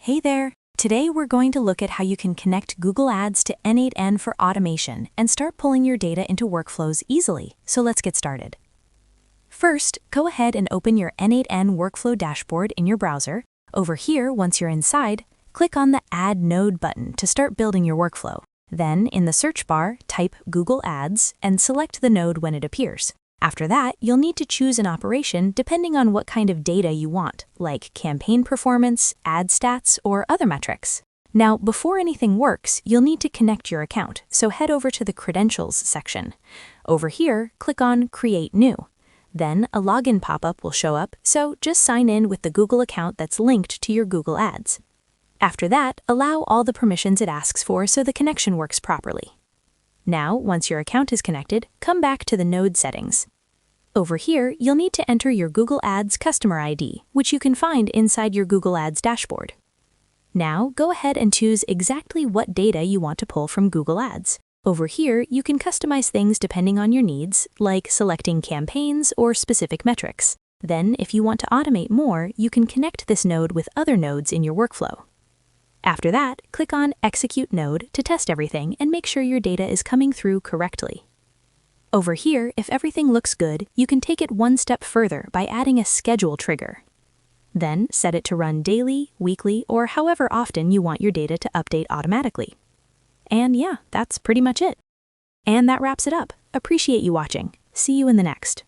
Hey there! Today we're going to look at how you can connect Google Ads to N8N for automation and start pulling your data into workflows easily. So let's get started. First, go ahead and open your N8N workflow dashboard in your browser. Over here, once you're inside, click on the Add Node button to start building your workflow. Then, in the search bar, type Google Ads and select the node when it appears. After that, you'll need to choose an operation depending on what kind of data you want, like campaign performance, ad stats, or other metrics. Now, before anything works, you'll need to connect your account, so head over to the Credentials section. Over here, click on Create New. Then, a login pop-up will show up, so just sign in with the Google account that's linked to your Google Ads. After that, allow all the permissions it asks for so the connection works properly. Now, once your account is connected, come back to the node settings. Over here, you'll need to enter your Google Ads customer ID, which you can find inside your Google Ads dashboard. Now, go ahead and choose exactly what data you want to pull from Google Ads. Over here, you can customize things depending on your needs, like selecting campaigns or specific metrics. Then, if you want to automate more, you can connect this node with other nodes in your workflow. After that, click on Execute Node to test everything and make sure your data is coming through correctly. Over here, if everything looks good, you can take it one step further by adding a schedule trigger. Then, set it to run daily, weekly, or however often you want your data to update automatically. And yeah, that's pretty much it. And that wraps it up. Appreciate you watching. See you in the next.